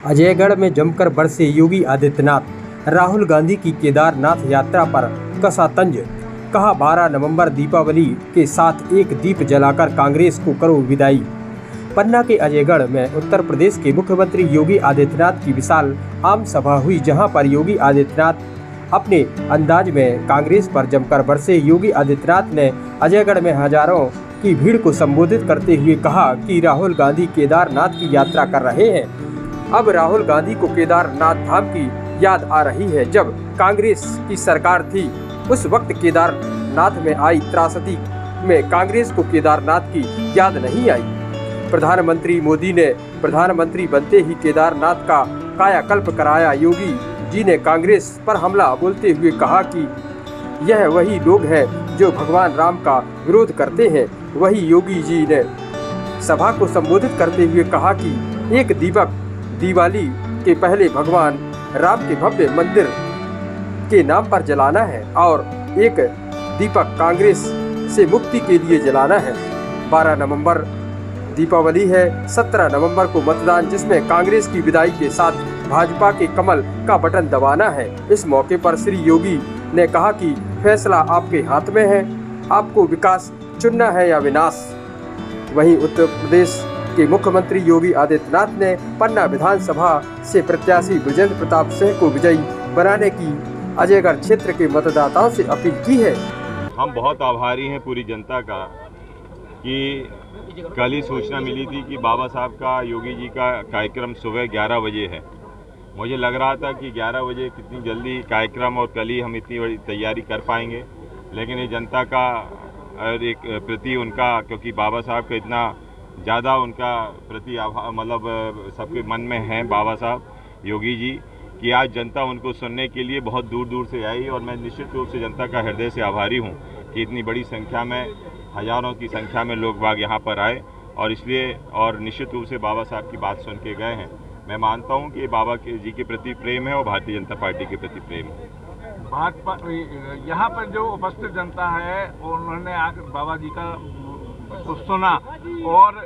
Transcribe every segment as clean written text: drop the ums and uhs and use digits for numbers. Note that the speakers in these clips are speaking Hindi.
अजयगढ़ में जमकर बरसे योगी आदित्यनाथ। राहुल गांधी की केदारनाथ यात्रा पर कसा तंज। कहा 12 नवंबर दीपावली के साथ एक दीप जलाकर कांग्रेस को करो विदाई। पन्ना के अजयगढ़ में उत्तर प्रदेश के मुख्यमंत्री योगी आदित्यनाथ की विशाल आम सभा हुई, जहां पर योगी आदित्यनाथ अपने अंदाज में कांग्रेस पर जमकर बरसे। योगी आदित्यनाथ ने अजयगढ़ में हजारों की भीड़ को संबोधित करते हुए कहा कि राहुल गांधी केदारनाथ की यात्रा कर रहे हैं। अब राहुल गांधी को केदारनाथ धाम की याद आ रही है। जब कांग्रेस की सरकार थी उस वक्त केदारनाथ में आई त्रासदी में कांग्रेस को केदारनाथ की याद नहीं आई। प्रधानमंत्री मोदी ने प्रधानमंत्री बनते ही केदारनाथ का कायाकल्प कराया। योगी जी ने कांग्रेस पर हमला बोलते हुए कहा कि यह वही लोग हैं जो भगवान राम का विरोध करते हैं। वही योगी जी ने सभा को संबोधित करते हुए कहा कि एक दीपक दिवाली के पहले भगवान राम के भव्य मंदिर के नाम पर जलाना है और एक दीपक कांग्रेस से मुक्ति के लिए जलाना है। 12 नवंबर दीपावली है, 17 नवंबर को मतदान, जिसमें कांग्रेस की विदाई के साथ भाजपा के कमल का बटन दबाना है। इस मौके पर श्री योगी ने कहा कि फैसला आपके हाथ में है, आपको विकास चुनना है या विनाश। वहीं उत्तर प्रदेश के मुख्यमंत्री योगी आदित्यनाथ ने पन्ना विधानसभा से प्रत्याशी बृजेंद्र प्रताप सिंह को विजयी बनाने की अजयगढ़ क्षेत्र के मतदाताओं से अपील की है। हम बहुत आभारी हैं पूरी जनता का कि कल ही सूचना मिली थी कि बाबा साहब का, योगी जी का कार्यक्रम सुबह 11 बजे है। मुझे लग रहा था कि 11 बजे कितनी जल्दी कार्यक्रम और कल ही हम इतनी बड़ी तैयारी कर पाएंगे, लेकिन ये जनता का और एक प्रति उनका, क्योंकि बाबा साहब का इतना ज़्यादा उनका प्रति मतलब सबके मन में है बाबा साहब योगी जी, कि आज जनता उनको सुनने के लिए बहुत दूर दूर से आई। और मैं निश्चित रूप से जनता का हृदय से आभारी हूँ कि इतनी बड़ी संख्या में, हज़ारों की संख्या में लोग बाग यहाँ पर आए और इसलिए और निश्चित रूप से बाबा साहब की बात सुन के गए हैं। मैं मानता हूँ कि बाबा जी के प्रति प्रेम है और भारतीय जनता पार्टी के प्रति प्रेम है। भाजपा यहाँ पर जो उपस्थित जनता है उन्होंने आकर बाबा जी का को सुना, और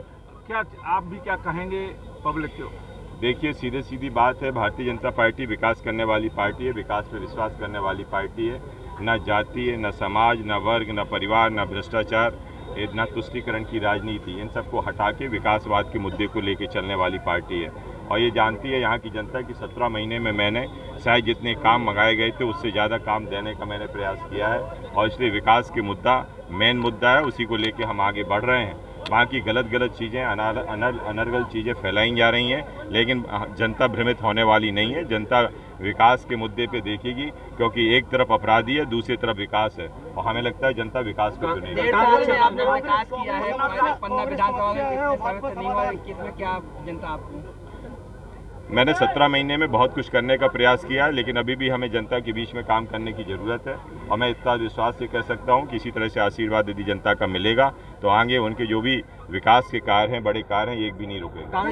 क्या आप भी क्या कहेंगे पब्लिक को? देखिए, सीधे सीधी बात है, भारतीय जनता पार्टी विकास करने वाली पार्टी है, विकास पर विश्वास करने वाली पार्टी है। न जाति है, न समाज, न वर्ग, न परिवार, न भ्रष्टाचार, न तुष्टीकरण की राजनीति, इन सबको हटा के विकासवाद के मुद्दे को लेकर चलने वाली पार्टी है। और ये जानती है यहाँ की जनता कि 17 महीने में मैंने शायद जितने काम मंगाए गए थे उससे ज़्यादा काम देने का मैंने प्रयास किया है, और इसलिए विकास के मुद्दा मेन मुद्दा है, उसी को लेकर हम आगे बढ़ रहे हैं। वहाँ की गलत चीज़ें, अनर्गल चीज़ें फैलाई जा रही हैं, लेकिन जनता भ्रमित होने वाली नहीं है। जनता विकास के मुद्दे पे देखेगी, क्योंकि एक तरफ अपराधी है, दूसरी तरफ विकास है, और हमें लगता है जनता विकास को चुनेगी। 1.5 साल में आपने विकास किया है पन्ना विधानसभा में, क्या जनता आपको? मैंने 17 महीने में बहुत कुछ करने का प्रयास किया है, लेकिन अभी भी हमें जनता के बीच में काम करने की ज़रूरत है। और मैं इतना विश्वास से कह सकता हूं कि इसी तरह से आशीर्वाद यदि जनता का मिलेगा तो आगे उनके जो भी विकास के कार्य हैं, बड़े कार्य हैं, एक भी नहीं रुकेगा।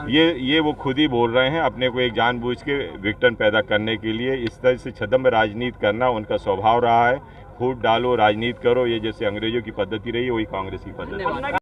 ये वो खुद ही बोल रहे हैं, अपने को एक जानबूझ के विघटन पैदा करने के लिए इस तरह से छद्म राजनीति करना उनका स्वभाव रहा है। फूट डालो, राजनीति करो, ये जैसे अंग्रेजों की पद्धति रही है, वही कांग्रेस की पद्धति।